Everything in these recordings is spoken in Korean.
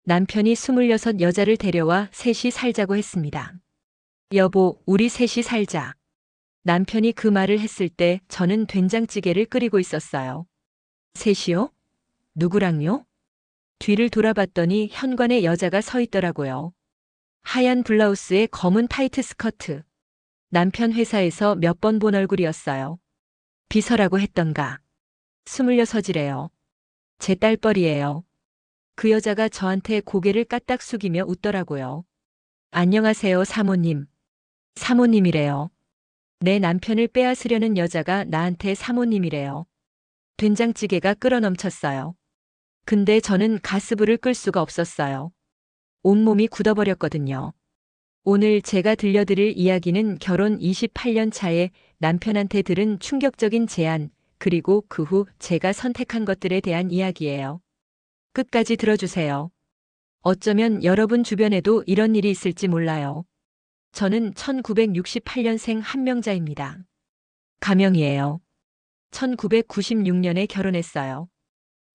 남편이 26 여자를 데려와 셋이 살자고 했습니다. 여보, 우리 셋이 살자. 남편이 그 말을 했을 때 저는 된장찌개를 끓이고 있었어요. 셋이요? 누구랑요? 뒤를 돌아봤더니 현관에 여자가 서 있더라고요. 하얀 블라우스에 검은 타이트 스커트. 남편 회사에서 몇 번 본 얼굴이었어요. 비서라고 했던가. 26이래요. 제 딸뻘이에요. 그 여자가 저한테 고개를 까딱 숙이며 웃더라고요. 안녕하세요, 사모님. 사모님이래요. 내 남편을 빼앗으려는 여자가 나한테 사모님이래요. 된장찌개가 끓어 넘쳤어요. 근데 저는 가스불을 끌 수가 없었어요. 온몸이 굳어버렸거든요. 오늘 제가 들려드릴 이야기는 결혼 28년 차에 남편한테 들은 충격적인 제안, 그리고 그 후 제가 선택한 것들에 대한 이야기예요. 끝까지 들어주세요. 어쩌면 여러분 주변에도 이런 일이 있을지 몰라요. 저는 1968년생 한명자입니다. 가명이에요. 1996년에 결혼했어요.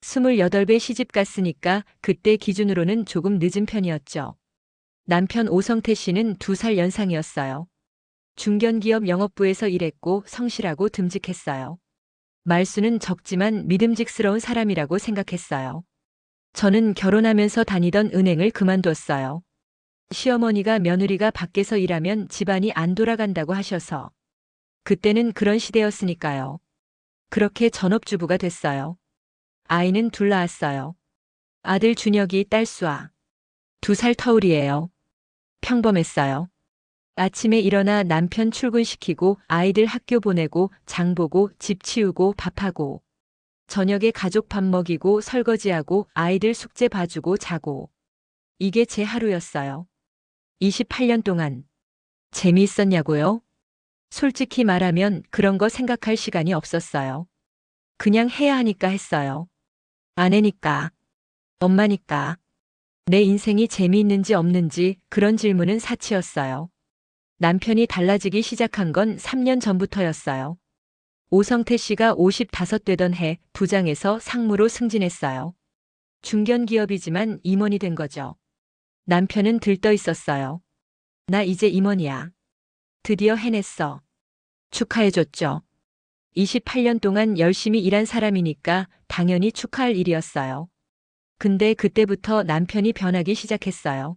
28배 시집 갔으니까 그때 기준으로는 조금 늦은 편이었죠. 남편 오성태 씨는 2살 연상이었어요. 중견기업 영업부에서 일했고 성실하고 듬직했어요. 말수는 적지만 믿음직스러운 사람이라고 생각했어요. 저는 결혼하면서 다니던 은행을 그만뒀어요. 시어머니가 며느리가 밖에서 일하면 집안이 안 돌아간다고 하셔서. 그때는 그런 시대였으니까요. 그렇게 전업주부가 됐어요. 아이는 둘 낳았어요. 아들 준혁이, 딸 수아. 2살 터울이에요. 평범했어요. 아침에 일어나 남편 출근시키고 아이들 학교 보내고 장 보고 집 치우고 밥하고 저녁에 가족 밥 먹이고 설거지하고 아이들 숙제 봐주고 자고. 이게 제 하루였어요. 28년 동안. 재미있었냐고요? 솔직히 말하면 그런 거 생각할 시간이 없었어요. 그냥 해야 하니까 했어요. 아내니까. 엄마니까. 내 인생이 재미있는지 없는지 그런 질문은 사치였어요. 남편이 달라지기 시작한 건 3년 전부터였어요. 오성태 씨가 55 되던 해 부장에서 상무로 승진했어요. 중견기업이지만 임원이 된 거죠. 남편은 들떠 있었어요. 나 이제 임원이야. 드디어 해냈어. 축하해줬죠. 28년 동안 열심히 일한 사람이니까 당연히 축하할 일이었어요. 근데 그때부터 남편이 변하기 시작했어요.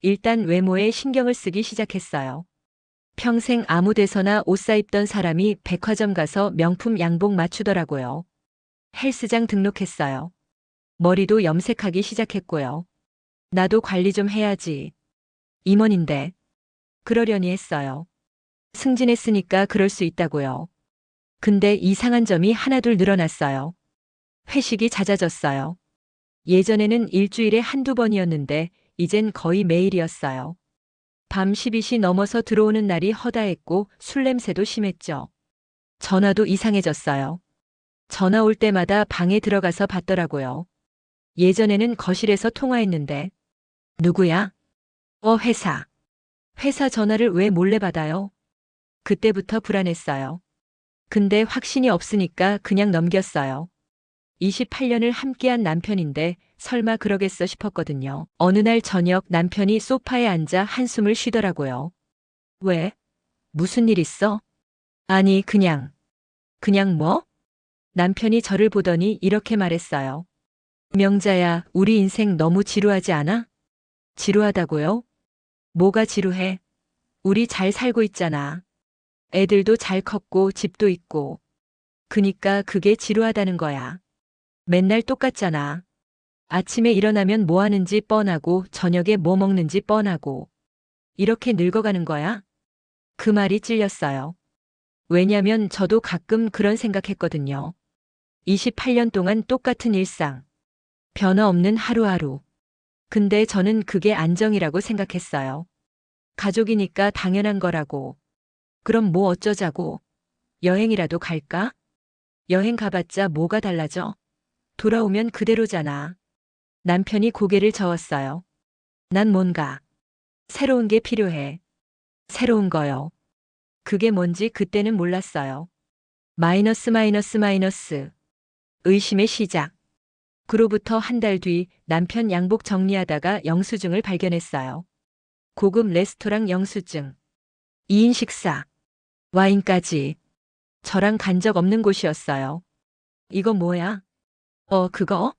일단 외모에 신경을 쓰기 시작했어요. 평생 아무 데서나 옷 사입던 사람이 백화점 가서 명품 양복 맞추더라고요. 헬스장 등록했어요. 머리도 염색하기 시작했고요. 나도 관리 좀 해야지. 임원인데. 그러려니 했어요. 승진했으니까 그럴 수 있다고요. 근데 이상한 점이 하나둘 늘어났어요. 회식이 잦아졌어요. 예전에는 일주일에 한두 번이었는데 이젠 거의 매일이었어요. 밤 12시 넘어서 들어오는 날이 허다했고 술 냄새도 심했죠. 전화도 이상해졌어요. 전화 올 때마다 방에 들어가서 받더라고요. 예전에는 거실에서 통화했는데 누구야? 회사. 회사 전화를 왜 몰래 받아요? 그때부터 불안했어요. 근데 확신이 없으니까 그냥 넘겼어요. 28년을 함께한 남편인데 설마 그러겠어 싶었거든요. 어느 날 저녁 남편이 소파에 앉아 한숨을 쉬더라고요. 왜? 무슨 일 있어? 아니, 그냥 뭐? 남편이 저를 보더니 이렇게 말했어요. 명자야, 우리 인생 너무 지루하지 않아? 지루하다고요? 뭐가 지루해? 우리 잘 살고 있잖아. 애들도 잘 컸고 집도 있고. 그니까 그게 지루하다는 거야. 맨날 똑같잖아. 아침에 일어나면 뭐 하는지 뻔하고 저녁에 뭐 먹는지 뻔하고. 이렇게 늙어가는 거야? 그 말이 찔렸어요. 왜냐면 저도 가끔 그런 생각했거든요. 28년 동안 똑같은 일상. 변화 없는 하루하루. 근데 저는 그게 안정이라고 생각했어요. 가족이니까 당연한 거라고. 그럼 뭐 어쩌자고. 여행이라도 갈까? 여행 가봤자 뭐가 달라져? 돌아오면 그대로잖아. 남편이 고개를 저었어요. 난 뭔가 새로운 게 필요해. 새로운 거요. 그게 뭔지 그때는 몰랐어요. 마이너스 마이너스 마이너스. 의심의 시작. 그로부터 한 달 뒤 남편 양복 정리하다가 영수증을 발견했어요. 고급 레스토랑 영수증. 2인 식사. 와인까지. 저랑 간 적 없는 곳이었어요. 이거 뭐야? 그거?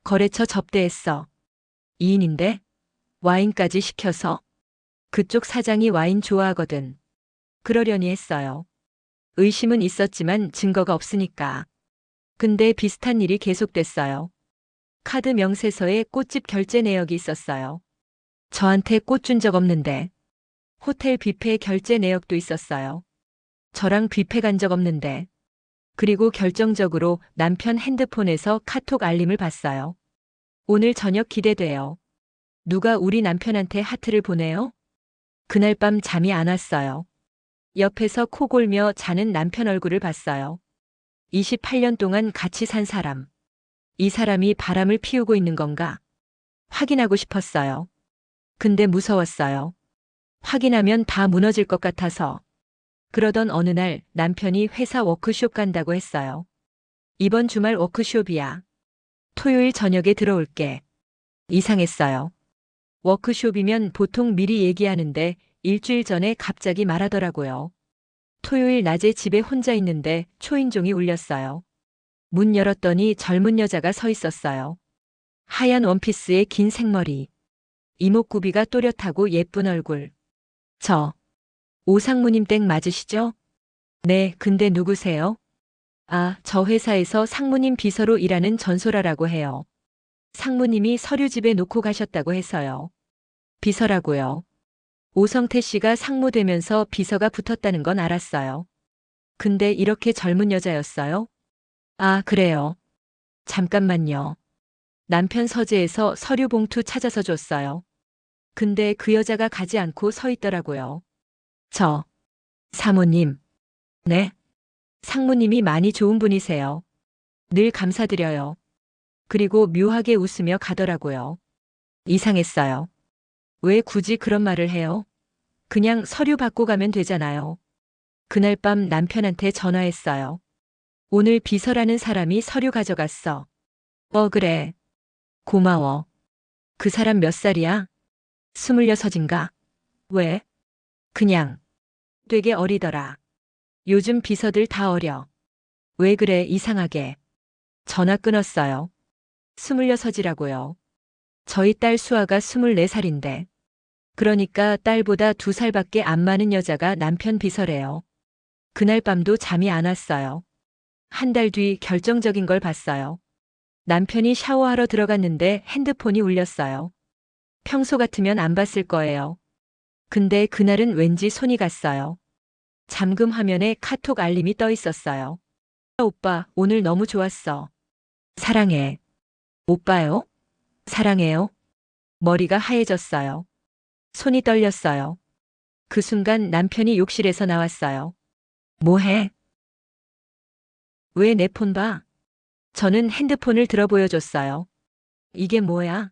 거래처 접대했어. 2인인데? 와인까지 시켜서? 그쪽 사장이 와인 좋아하거든. 그러려니 했어요. 의심은 있었지만 증거가 없으니까. 근데 비슷한 일이 계속됐어요. 카드 명세서에 꽃집 결제 내역이 있었어요. 저한테 꽃 준 적 없는데. 호텔 뷔페 결제 내역도 있었어요. 저랑 뷔페 간 적 없는데. 그리고 결정적으로 남편 핸드폰에서 카톡 알림을 봤어요. 오늘 저녁 기대돼요. 누가 우리 남편한테 하트를 보내요? 그날 밤 잠이 안 왔어요. 옆에서 코 골며 자는 남편 얼굴을 봤어요. 28년 동안 같이 산 사람. 이 사람이 바람을 피우고 있는 건가? 확인하고 싶었어요. 근데 무서웠어요. 확인하면 다 무너질 것 같아서. 그러던 어느 날 남편이 회사 워크숍 간다고 했어요. 이번 주말 워크숍이야. 토요일 저녁에 들어올게. 이상했어요. 워크숍이면 보통 미리 얘기하는데 일주일 전에 갑자기 말하더라고요. 토요일 낮에 집에 혼자 있는데 초인종이 울렸어요. 문 열었더니 젊은 여자가 서 있었어요. 하얀 원피스에 긴 생머리. 이목구비가 또렷하고 예쁜 얼굴. 오상무님 댁 맞으시죠? 네, 근데 누구세요? 아, 저 회사에서 상무님 비서로 일하는 전소라라고 해요. 상무님이 서류 집에 놓고 가셨다고 해서요. 비서라고요. 오성태 씨가 상무 되면서 비서가 붙었다는 건 알았어요. 근데 이렇게 젊은 여자였어요? 아, 그래요. 잠깐만요. 남편 서재에서 서류 봉투 찾아서 줬어요. 근데 그 여자가 가지 않고 서 있더라고요. 사모님. 네? 상무님이 많이 좋은 분이세요. 늘 감사드려요. 그리고 묘하게 웃으며 가더라고요. 이상했어요. 왜 굳이 그런 말을 해요? 그냥 서류 받고 가면 되잖아요. 그날 밤 남편한테 전화했어요. 오늘 비서라는 사람이 서류 가져갔어. 그래. 고마워. 그 사람 몇 살이야? 26인가? 왜? 그냥. 되게 어리더라. 요즘 비서들 다 어려. 왜 그래, 이상하게. 전화 끊었어요. 26이라고요. 저희 딸 수아가 24살인데. 그러니까 딸보다 2살밖에 안 많은 여자가 남편 비서래요. 그날 밤도 잠이 안 왔어요. 한 달 뒤 결정적인 걸 봤어요. 남편이 샤워하러 들어갔는데 핸드폰이 울렸어요. 평소 같으면 안 봤을 거예요. 근데 그날은 왠지 손이 갔어요. 잠금 화면에 카톡 알림이 떠 있었어요. 오빠, 오늘 너무 좋았어. 사랑해. 오빠요? 사랑해요. 머리가 하얘졌어요. 손이 떨렸어요. 그 순간 남편이 욕실에서 나왔어요. 뭐해? 왜 내 폰 봐? 저는 핸드폰을 들어 보여줬어요. 이게 뭐야?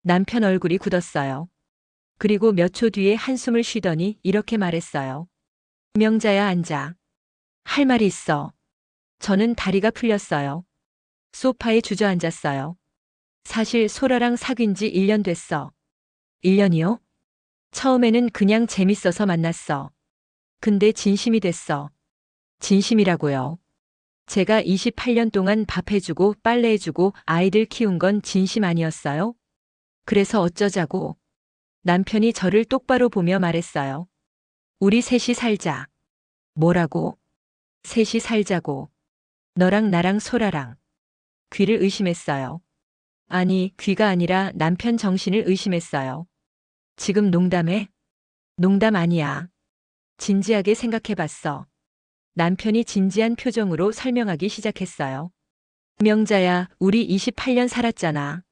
남편 얼굴이 굳었어요. 그리고 몇 초 뒤에 한숨을 쉬더니 이렇게 말했어요. 명자야, 앉아. 할 말이 있어. 저는 다리가 풀렸어요. 소파에 주저앉았어요. 사실 소라랑 사귄 지 1년 됐어. 1년이요? 처음에는 그냥 재밌어서 만났어. 근데 진심이 됐어. 진심이라고요. 제가 28년 동안 밥 해주고 빨래 해주고 아이들 키운 건 진심 아니었어요? 그래서 어쩌자고. 남편이 저를 똑바로 보며 말했어요. 우리 셋이 살자. 뭐라고? 셋이 살자고. 너랑 나랑 소라랑. 귀를 의심했어요. 아니, 귀가 아니라 남편 정신을 의심했어요. 지금 농담해? 농담 아니야. 진지하게 생각해봤어. 남편이 진지한 표정으로 설명하기 시작했어요. 명자야, 우리 28년 살았잖아.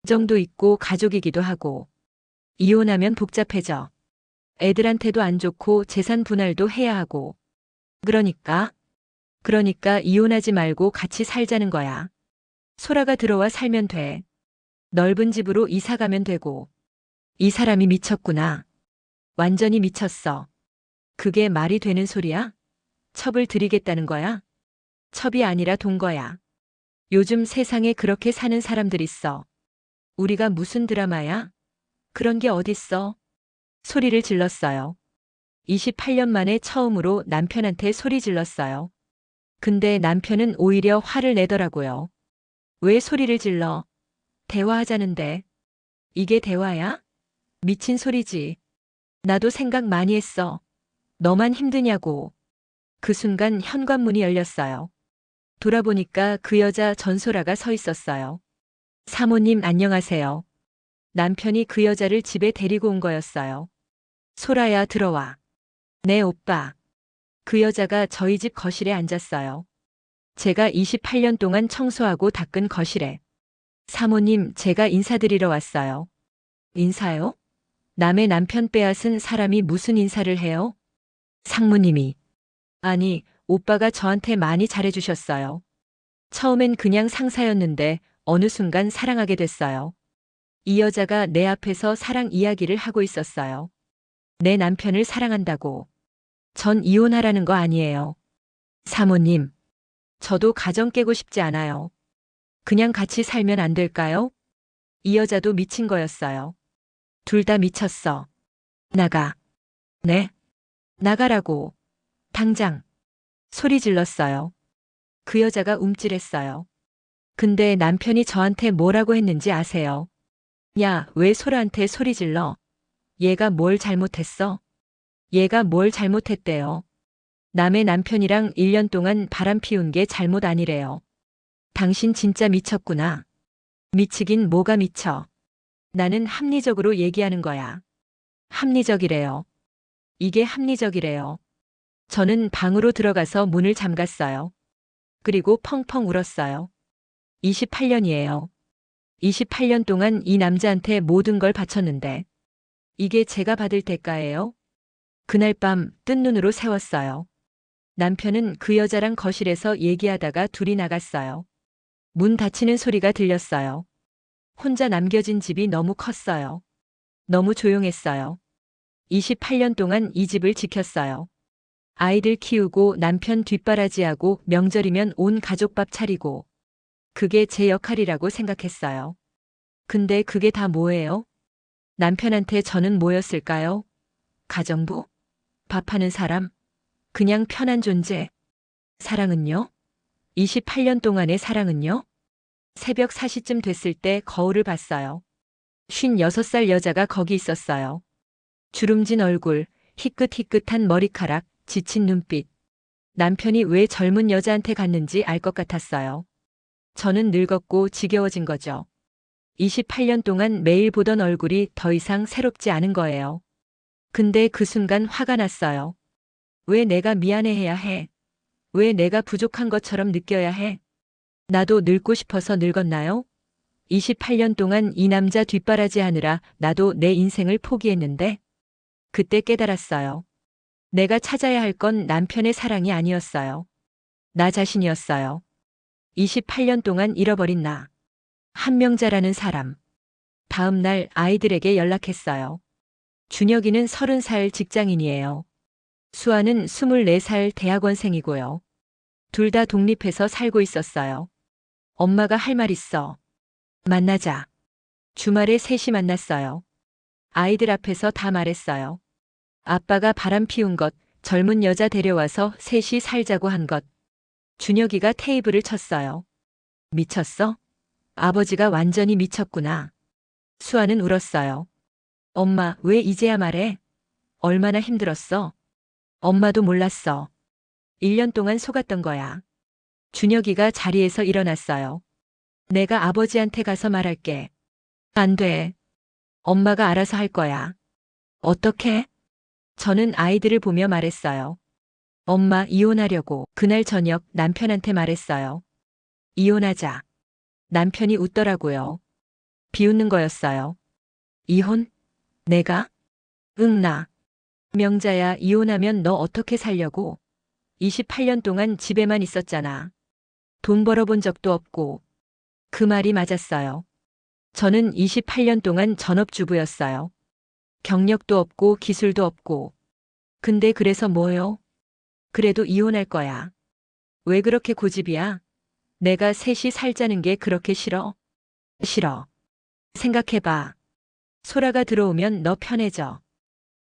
정도 있고 가족이기도 하고. 이혼하면 복잡해져. 애들한테도 안 좋고 재산 분할도 해야 하고. 그러니까 이혼하지 말고 같이 살자는 거야. 소라가 들어와 살면 돼. 넓은 집으로 이사 가면 되고. 이 사람이 미쳤구나. 완전히 미쳤어. 그게 말이 되는 소리야? 첩을 드리겠다는 거야? 첩이 아니라 돈 거야. 요즘 세상에 그렇게 사는 사람들 있어. 우리가 무슨 드라마야? 그런 게 어딨어? 소리를 질렀어요. 28년 만에 처음으로 남편한테 소리 질렀어요. 근데 남편은 오히려 화를 내더라고요. 왜 소리를 질러? 대화하자는데. 이게 대화야? 미친 소리지. 나도 생각 많이 했어. 너만 힘드냐고. 그 순간 현관문이 열렸어요. 돌아보니까 그 여자 전소라가 서 있었어요. 사모님 안녕하세요. 남편이 그 여자를 집에 데리고 온 거였어요. 소라야 들어와. 네 오빠. 그 여자가 저희 집 거실에 앉았어요. 제가 28년 동안 청소하고 닦은 거실에. 사모님 제가 인사드리러 왔어요. 인사요? 남의 남편 빼앗은 사람이 무슨 인사를 해요? 상무님이. 아니, 오빠가 저한테 많이 잘해주셨어요. 처음엔 그냥 상사였는데 어느 순간 사랑하게 됐어요. 이 여자가 내 앞에서 사랑 이야기를 하고 있었어요. 내 남편을 사랑한다고. 전 이혼하라는 거 아니에요. 사모님, 저도 가정 깨고 싶지 않아요. 그냥 같이 살면 안 될까요? 이 여자도 미친 거였어요. 둘 다 미쳤어. 나가. 네? 나가라고. 당장. 소리 질렀어요. 그 여자가 움찔했어요. 근데 남편이 저한테 뭐라고 했는지 아세요? 야, 왜 소라한테 소리 질러? 얘가 뭘 잘못했어? 얘가 뭘 잘못했대요? 남의 남편이랑 1년 동안 바람 피운 게 잘못 아니래요. 당신 진짜 미쳤구나. 미치긴 뭐가 미쳐. 나는 합리적으로 얘기하는 거야. 합리적이래요. 이게 합리적이래요. 저는 방으로 들어가서 문을 잠갔어요. 그리고 펑펑 울었어요. 28년이에요. 28년 동안 이 남자한테 모든 걸 바쳤는데 이게 제가 받을 대가예요? 그날 밤 뜬 눈으로 새웠어요. 남편은 그 여자랑 거실에서 얘기하다가 둘이 나갔어요. 문 닫히는 소리가 들렸어요. 혼자 남겨진 집이 너무 컸어요. 너무 조용했어요. 28년 동안 이 집을 지켰어요. 아이들 키우고 남편 뒷바라지하고 명절이면 온 가족 밥 차리고 그게 제 역할이라고 생각했어요. 근데 그게 다 뭐예요? 남편한테 저는 뭐였을까요? 가정부? 밥하는 사람? 그냥 편한 존재? 사랑은요? 28년 동안의 사랑은요? 새벽 4시쯤 됐을 때 거울을 봤어요. 56살 여자가 거기 있었어요. 주름진 얼굴, 희끗희끗한 머리카락, 지친 눈빛. 남편이 왜 젊은 여자한테 갔는지 알 것 같았어요. 저는 늙었고 지겨워진 거죠. 28년 동안 매일 보던 얼굴이 더 이상 새롭지 않은 거예요. 근데 그 순간 화가 났어요. 왜 내가 미안해해야 해? 왜 내가 부족한 것처럼 느껴야 해? 나도 늙고 싶어서 늙었나요? 28년 동안 이 남자 뒷바라지 하느라 나도 내 인생을 포기했는데 그때 깨달았어요. 내가 찾아야 할 건 남편의 사랑이 아니었어요. 나 자신이었어요. 28년 동안 잃어버린 나. 한명자라는 사람. 다음 날 아이들에게 연락했어요. 준혁이는 30살 직장인이에요. 수아는 24살 대학원생이고요. 둘 다 독립해서 살고 있었어요. 엄마가 할 말 있어. 만나자. 주말에 셋이 만났어요. 아이들 앞에서 다 말했어요. 아빠가 바람 피운 것, 젊은 여자 데려와서 셋이 살자고 한 것. 준혁이가 테이블을 쳤어요. 미쳤어? 아버지가 완전히 미쳤구나. 수아는 울었어요. 엄마, 왜 이제야 말해? 얼마나 힘들었어? 엄마도 몰랐어. 1년 동안 속았던 거야. 준혁이가 자리에서 일어났어요. 내가 아버지한테 가서 말할게. 안 돼. 엄마가 알아서 할 거야. 어떻게? 저는 아이들을 보며 말했어요. 엄마 이혼하려고 그날 저녁 남편한테 말했어요. 이혼하자. 남편이 웃더라고요. 비웃는 거였어요. 이혼? 내가? 응, 나. 명자야, 이혼하면 너 어떻게 살려고? 28년 동안 집에만 있었잖아. 돈 벌어본 적도 없고. 그 말이 맞았어요. 저는 28년 동안 전업주부였어요. 경력도 없고 기술도 없고. 근데 그래서 뭐요? 그래도 이혼할 거야. 왜 그렇게 고집이야? 내가 셋이 살자는 게 그렇게 싫어? 싫어. 생각해봐. 소라가 들어오면 너 편해져.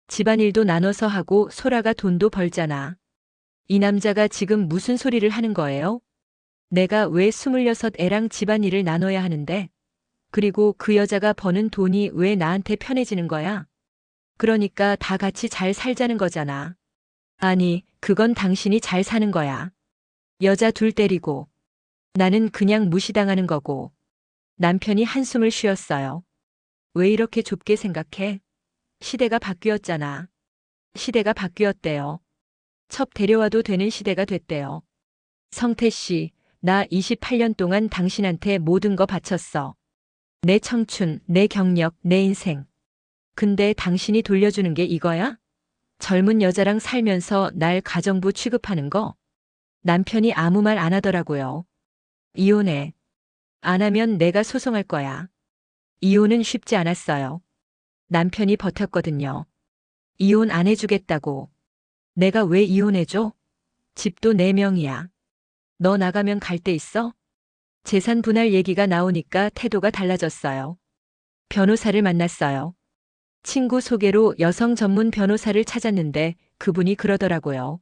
집안일도 나눠서 하고 소라가 돈도 벌잖아. 이 남자가 지금 무슨 소리를 하는 거예요? 내가 왜 26애랑 집안일을 나눠야 하는데? 그리고 그 여자가 버는 돈이 왜 나한테 편해지는 거야? 그러니까 다 같이 잘 살자는 거잖아. 아니, 그건 당신이 잘 사는 거야. 여자 둘 때리고. 나는 그냥 무시당하는 거고. 남편이 한숨을 쉬었어요. 왜 이렇게 좁게 생각해? 시대가 바뀌었잖아. 시대가 바뀌었대요. 첩 데려와도 되는 시대가 됐대요. 성태 씨, 나 28년 동안 당신한테 모든 거 바쳤어. 내 청춘, 내 경력, 내 인생. 근데 당신이 돌려주는 게 이거야? 젊은 여자랑 살면서 날 가정부 취급하는 거? 남편이 아무 말 안 하더라고요. 이혼해. 안 하면 내가 소송할 거야. 이혼은 쉽지 않았어요. 남편이 버텼거든요. 이혼 안 해주겠다고. 내가 왜 이혼해줘? 집도 내 명이야. 너 나가면 갈 데 있어? 재산 분할 얘기가 나오니까 태도가 달라졌어요. 변호사를 만났어요. 친구 소개로 여성 전문 변호사를 찾았는데 그분이 그러더라고요.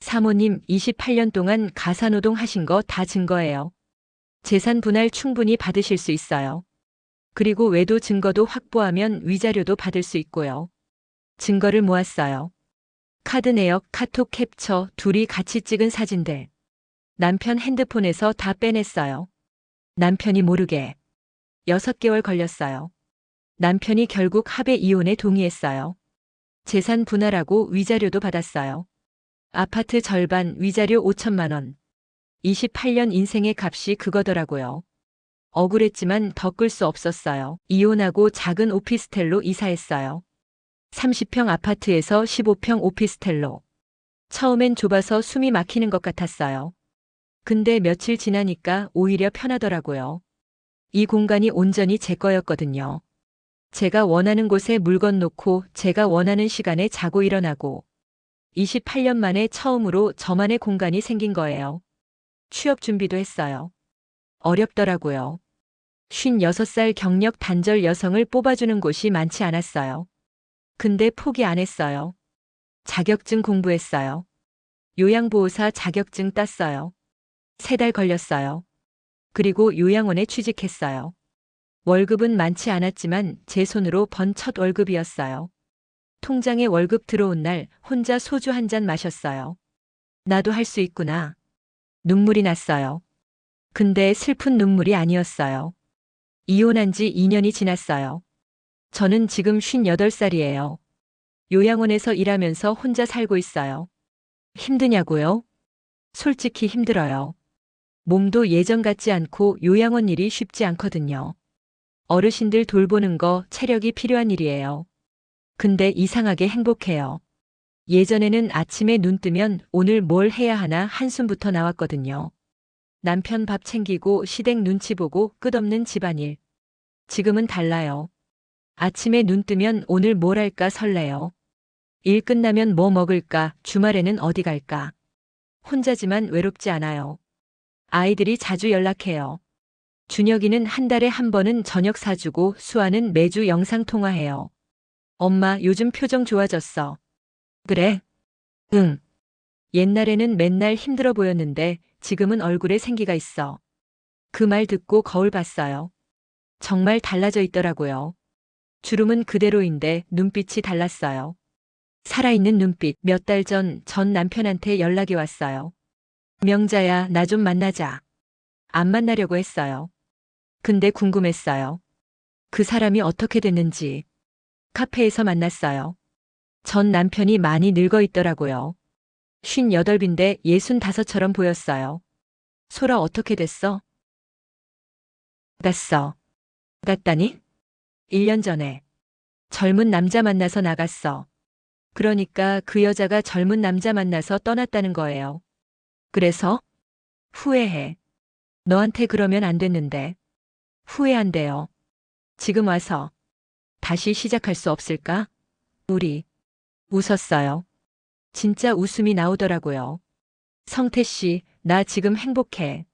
사모님 28년 동안 가사노동 하신 거 다 증거예요. 재산 분할 충분히 받으실 수 있어요. 그리고 외도 증거도 확보하면 위자료도 받을 수 있고요. 증거를 모았어요. 카드 내역, 카톡 캡처, 둘이 같이 찍은 사진들. 남편 핸드폰에서 다 빼냈어요. 남편이 모르게. 6개월 걸렸어요. 남편이 결국 합의 이혼에 동의했어요. 재산 분할하고 위자료도 받았어요. 아파트 절반, 위자료 5천만 원. 28년 인생의 값이 그거더라고요. 억울했지만 더 끌 수 없었어요. 이혼하고 작은 오피스텔로 이사했어요. 30평 아파트에서 15평 오피스텔로. 처음엔 좁아서 숨이 막히는 것 같았어요. 근데 며칠 지나니까 오히려 편하더라고요. 이 공간이 온전히 제 거였거든요. 제가 원하는 곳에 물건 놓고 제가 원하는 시간에 자고 일어나고 28년 만에 처음으로 저만의 공간이 생긴 거예요. 취업 준비도 했어요. 어렵더라고요. 56살 경력 단절 여성을 뽑아주는 곳이 많지 않았어요. 근데 포기 안 했어요. 자격증 공부했어요. 요양보호사 자격증 땄어요. 3달 걸렸어요. 그리고 요양원에 취직했어요. 월급은 많지 않았지만 제 손으로 번 첫 월급이었어요. 통장에 월급 들어온 날 혼자 소주 한 잔 마셨어요. 나도 할 수 있구나. 눈물이 났어요. 근데 슬픈 눈물이 아니었어요. 이혼한 지 2년이 지났어요. 저는 지금 58살이에요. 요양원에서 일하면서 혼자 살고 있어요. 힘드냐고요? 솔직히 힘들어요. 몸도 예전 같지 않고 요양원 일이 쉽지 않거든요. 어르신들 돌보는 거 체력이 필요한 일이에요. 근데 이상하게 행복해요. 예전에는 아침에 눈 뜨면 오늘 뭘 해야 하나 한숨부터 나왔거든요. 남편 밥 챙기고 시댁 눈치 보고 끝없는 집안일. 지금은 달라요. 아침에 눈 뜨면 오늘 뭘 할까 설레요. 일 끝나면 뭐 먹을까, 주말에는 어디 갈까. 혼자지만 외롭지 않아요. 아이들이 자주 연락해요. 준혁이는 한 달에 한 번은 저녁 사주고 수아는 매주 영상통화해요. 엄마, 요즘 표정 좋아졌어. 그래? 응. 옛날에는 맨날 힘들어 보였는데 지금은 얼굴에 생기가 있어. 그 말 듣고 거울 봤어요. 정말 달라져 있더라고요. 주름은 그대로인데 눈빛이 달랐어요. 살아있는 눈빛. 몇 달 전 남편한테 연락이 왔어요. 명자야, 나 좀 만나자. 안 만나려고 했어요. 근데 궁금했어요. 그 사람이 어떻게 됐는지. 카페에서 만났어요. 전 남편이 많이 늙어 있더라고요. 58인데 65처럼 보였어요. 소라 어떻게 됐어? 갔어. 갔다니? 1년 전에. 젊은 남자 만나서 나갔어. 그러니까 그 여자가 젊은 남자 만나서 떠났다는 거예요. 그래서? 후회해. 너한테 그러면 안 됐는데. 후회한대요. 지금 와서. 다시 시작할 수 없을까? 우리. 웃었어요. 진짜 웃음이 나오더라고요. 성태 씨, 나 지금 행복해.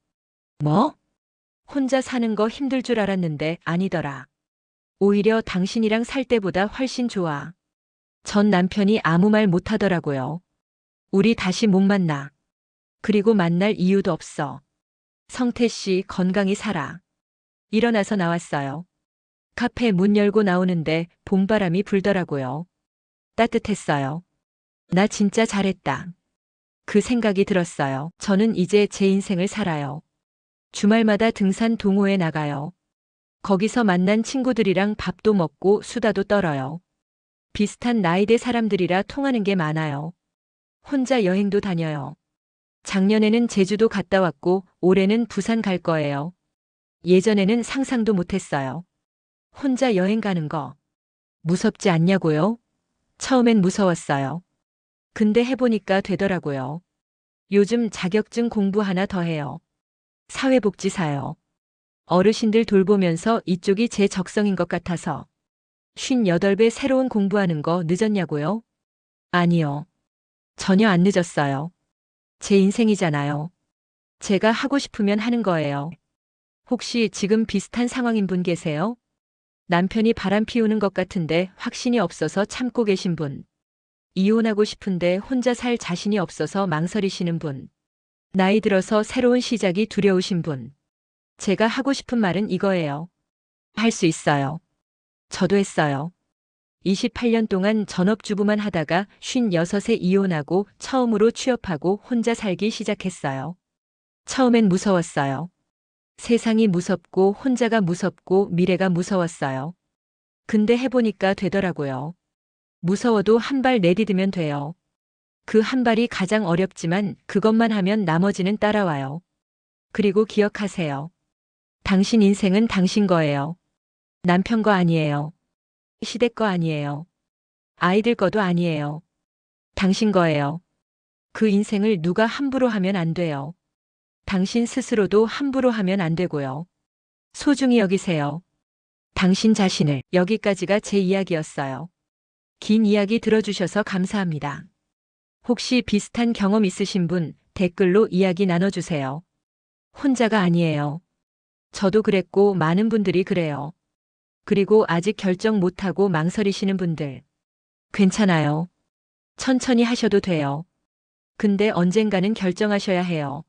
뭐? 혼자 사는 거 힘들 줄 알았는데 아니더라. 오히려 당신이랑 살 때보다 훨씬 좋아. 전 남편이 아무 말 못 하더라고요. 우리 다시 못 만나. 그리고 만날 이유도 없어. 성태 씨 건강히 살아. 일어나서 나왔어요. 카페 문 열고 나오는데 봄바람이 불더라고요. 따뜻했어요. 나 진짜 잘했다. 그 생각이 들었어요. 저는 이제 제 인생을 살아요. 주말마다 등산 동호회 나가요. 거기서 만난 친구들이랑 밥도 먹고 수다도 떨어요. 비슷한 나이대 사람들이라 통하는 게 많아요. 혼자 여행도 다녀요. 작년에는 제주도 갔다 왔고 올해는 부산 갈 거예요. 예전에는 상상도 못했어요. 혼자 여행 가는 거 무섭지 않냐고요? 처음엔 무서웠어요. 근데 해보니까 되더라고요. 요즘 자격증 공부 하나 더 해요. 사회복지사요. 어르신들 돌보면서 이쪽이 제 적성인 것 같아서. 58배 새로운 공부하는 거 늦었냐고요? 아니요. 전혀 안 늦었어요. 제 인생이잖아요. 제가 하고 싶으면 하는 거예요. 혹시 지금 비슷한 상황인 분 계세요? 남편이 바람 피우는 것 같은데 확신이 없어서 참고 계신 분. 이혼하고 싶은데 혼자 살 자신이 없어서 망설이시는 분. 나이 들어서 새로운 시작이 두려우신 분. 제가 하고 싶은 말은 이거예요. 할 수 있어요. 저도 했어요. 28년 동안 전업주부만 하다가 56에 이혼하고 처음으로 취업하고 혼자 살기 시작했어요. 처음엔 무서웠어요. 세상이 무섭고 혼자가 무섭고 미래가 무서웠어요. 근데 해보니까 되더라고요. 무서워도 한 발 내디디면 돼요. 그 한 발이 가장 어렵지만 그것만 하면 나머지는 따라와요. 그리고 기억하세요. 당신 인생은 당신 거예요. 남편 거 아니에요. 시댁 거 아니에요. 아이들 거도 아니에요. 당신 거예요. 그 인생을 누가 함부로 하면 안 돼요. 당신 스스로도 함부로 하면 안 되고요. 소중히 여기세요. 당신 자신을. 여기까지가 제 이야기였어요. 긴 이야기 들어주셔서 감사합니다. 혹시 비슷한 경험 있으신 분 댓글로 이야기 나눠주세요. 혼자가 아니에요. 저도 그랬고 많은 분들이 그래요. 그리고 아직 결정 못하고 망설이시는 분들. 괜찮아요. 천천히 하셔도 돼요. 근데 언젠가는 결정하셔야 해요.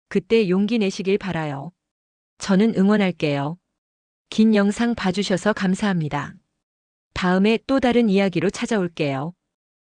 그때 용기 내시길 바라요. 저는 응원할게요. 긴 영상 봐주셔서 감사합니다. 다음에 또 다른 이야기로 찾아올게요.